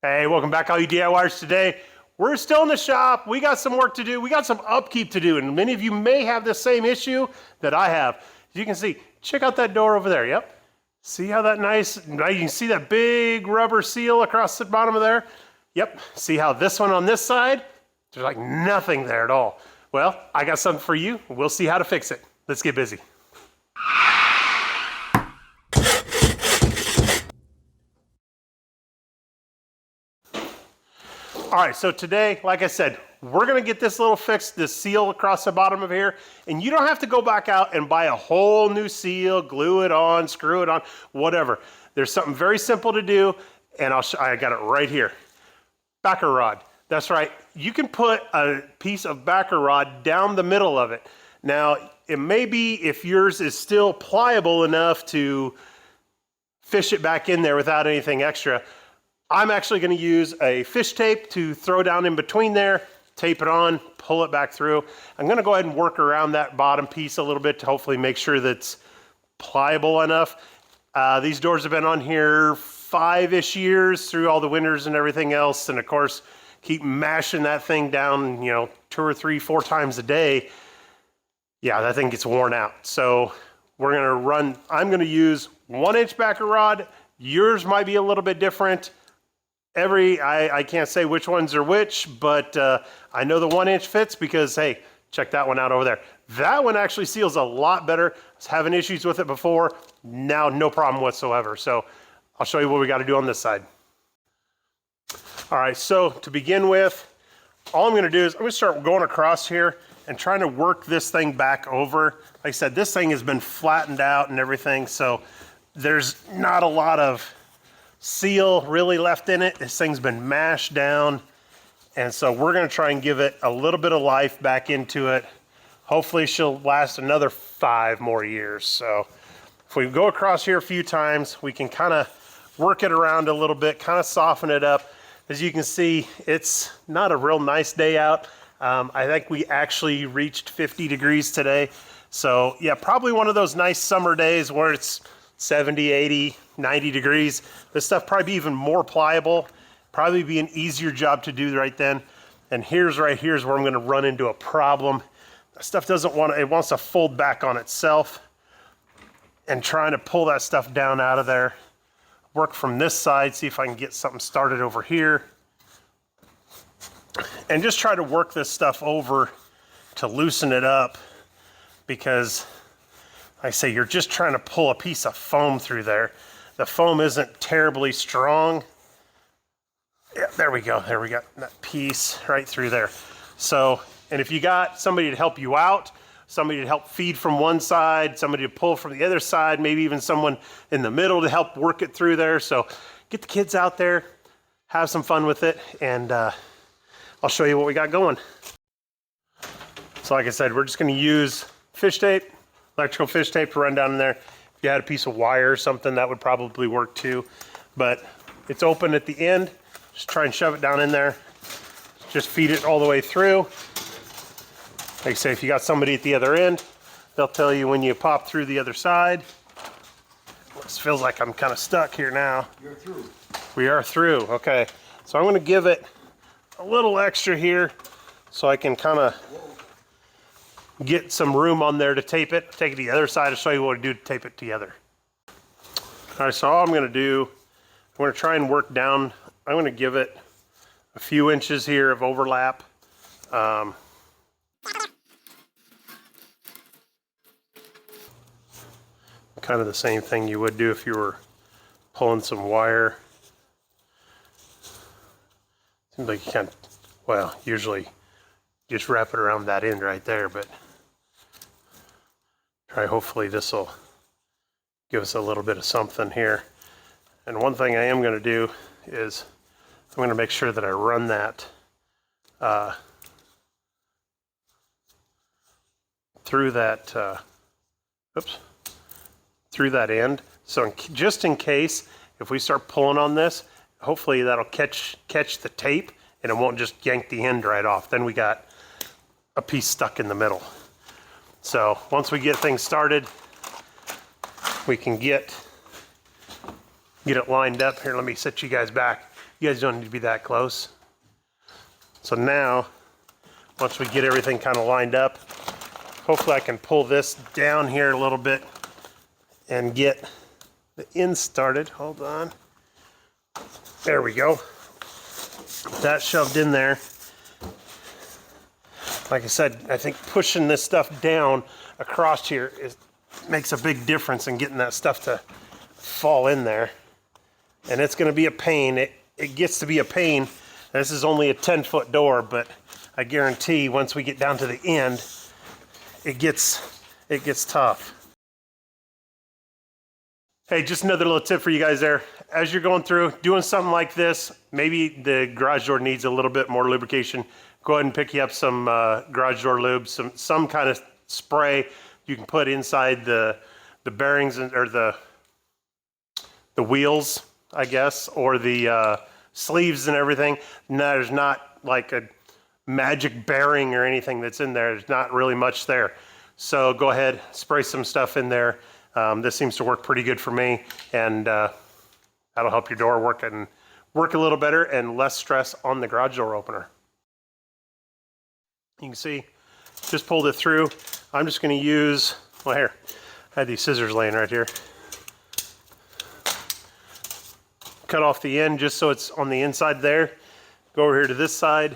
Hey, welcome back all you DIYers. Today, we're still in the shop. We got some work to do. We got some upkeep to do, and many of you may have the same issue that I have. As you can see, check out that door over there, yep. See how that nice, you can see that big rubber seal across the bottom of there? Yep, see how this one on this side, there's like nothing there at all. Well, I got something for you. We'll see how to fix it. Let's get busy. All right, so today, like I said, we're gonna get this little fixed, this seal across the bottom of here, and you don't have to go back out and buy a whole new seal, glue it on, screw it on, whatever. There's something very simple to do, and I got it right here. Backer rod, that's right. You can put a piece of backer rod down the middle of it. Now, it may be if yours is still pliable enough to fish it back in there without anything extra. I'm actually going to use a fish tape to throw down in between there, tape it on, pull it back through. I'm going to go ahead and work around that bottom piece a little bit to hopefully make sure that's pliable enough. These doors have been on here 5-ish years through all the winters and everything else, and of course keep mashing that thing down, 2 or 3, 4 times a day. Yeah, that thing gets worn out. So I'm going to use 1-inch backer rod. Yours might be a little bit different. I can't say which ones are which, but I know the 1-inch fits because, hey, check that one out over there. That one actually seals a lot better. I was having issues with it before. Now, no problem whatsoever. So I'll show you what we got to do on this side. All right, so to begin with, all I'm going to do is I'm going to start going across here and trying to work this thing back over. Like I said, this thing has been flattened out and everything, so there's not a lot of seal really left in it. This thing's been mashed down, and so we're going to try and give it a little bit of life back into it. Hopefully she'll last another 5 more years. So if we go across here a few times, we can kind of work it around a little bit, kind of soften it up. As you can see, it's not a real nice day out. I think we actually reached 50 degrees today. So yeah, probably one of those nice summer days where it's 70, 80, 90 degrees. This stuff probably be even more pliable, probably be an easier job to do right then. And right here's where I'm gonna run into a problem. That stuff it wants to fold back on itself, and trying to pull that stuff down out of there. Work from this side, see if I can get something started over here. And just try to work this stuff over to loosen it up, because I say you're just trying to pull a piece of foam through there. The foam isn't terribly strong. Yeah, there we go. There we got that piece right through there. So, and if you got somebody to help you out, somebody to help feed from one side, somebody to pull from the other side, maybe even someone in the middle to help work it through there. So get the kids out there, have some fun with it, and I'll show you what we got going. So like I said, we're just gonna use fish tape, electrical fish tape to run down in there. If you had a piece of wire or something, that would probably work too. But it's open at the end. Just try and shove it down in there. Just feed it all the way through. Like I say, if you got somebody at the other end, they'll tell you when you pop through the other side. This feels like I'm kind of stuck here now. You're through. We are through, okay. So I'm gonna give it a little extra here so I can kind of get some room on there to tape it. Take it to the other side to show you what to do to tape it together. All right, so all I'm gonna do, I'm gonna try and work down. I'm gonna give it a few inches here of overlap. Kind of the same thing you would do if you were pulling some wire. Seems like you can't, well, usually just wrap it around that end right there, but hopefully this will give us a little bit of something here. And one thing I am going to do is I'm going to make sure that I run that through that through that end. So just in case, if we start pulling on this, hopefully that'll catch the tape and it won't just yank the end right off. Then we got a piece stuck in the middle. So once we get things started, we can get get it lined up. Here, let me set you guys back. You guys don't need to be that close. So now, once we get everything kind of lined up, hopefully I can pull this down here a little bit and get the end started. Hold on. There we go. That shoved in there. Like I said, I think pushing this stuff down across here makes a big difference in getting that stuff to fall in there. And it's going to be a pain. It gets to be a pain. This is only a 10-foot door, but I guarantee once we get down to the end, it gets tough. Hey, just another little tip for you guys there. As you're going through, doing something like this, maybe the garage door needs a little bit more lubrication. Go ahead and pick you up some garage door lube, some kind of spray you can put inside the bearings or the wheels, I guess, or the sleeves and everything. No, there's not like a magic bearing or anything that's in there. There's not really much there. So go ahead, spray some stuff in there. This seems to work pretty good for me, and that'll help your door work a little better and less stress on the garage door opener. You can see, just pulled it through. I'm just going to use, well, here, I had these scissors laying right here. Cut off the end just so it's on the inside there. Go over here to this side.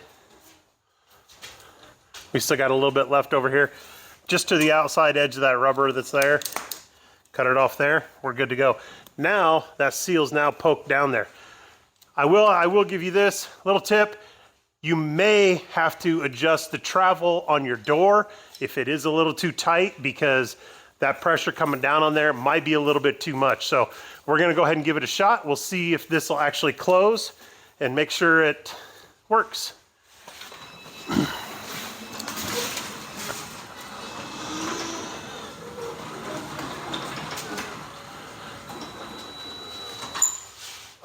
We still got a little bit left over here. Just to the outside edge of that rubber that's there. Cut it off there. We're good to go. Now that seal's now poked down there. I will give you this little tip. You may have to adjust the travel on your door if it is a little too tight, because that pressure coming down on there might be a little bit too much. So we're gonna go ahead and give it a shot. We'll see if this will actually close and make sure it works.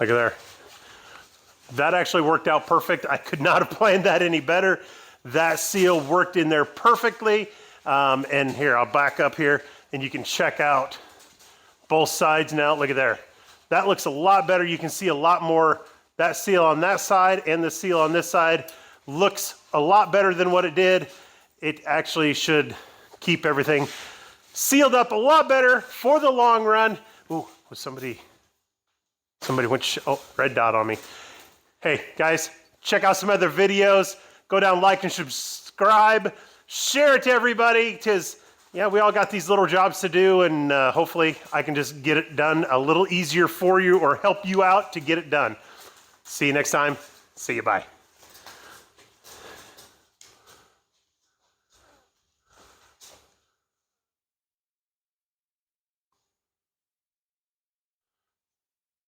Look at there. That actually worked out perfect. I could not have planned that any better. That seal worked in there perfectly. And here, I'll back up here and you can check out both sides now. Look at there. That looks a lot better. You can see a lot more. That seal on that side and the seal on this side looks a lot better than what it did. It actually should keep everything sealed up a lot better for the long run. Ooh, was somebody went, oh, red dot on me. Hey guys, check out some other videos. Go down, like and subscribe. Share it to everybody, because yeah, we all got these little jobs to do, and hopefully I can just get it done a little easier for you or help you out to get it done. See you next time. See you, bye.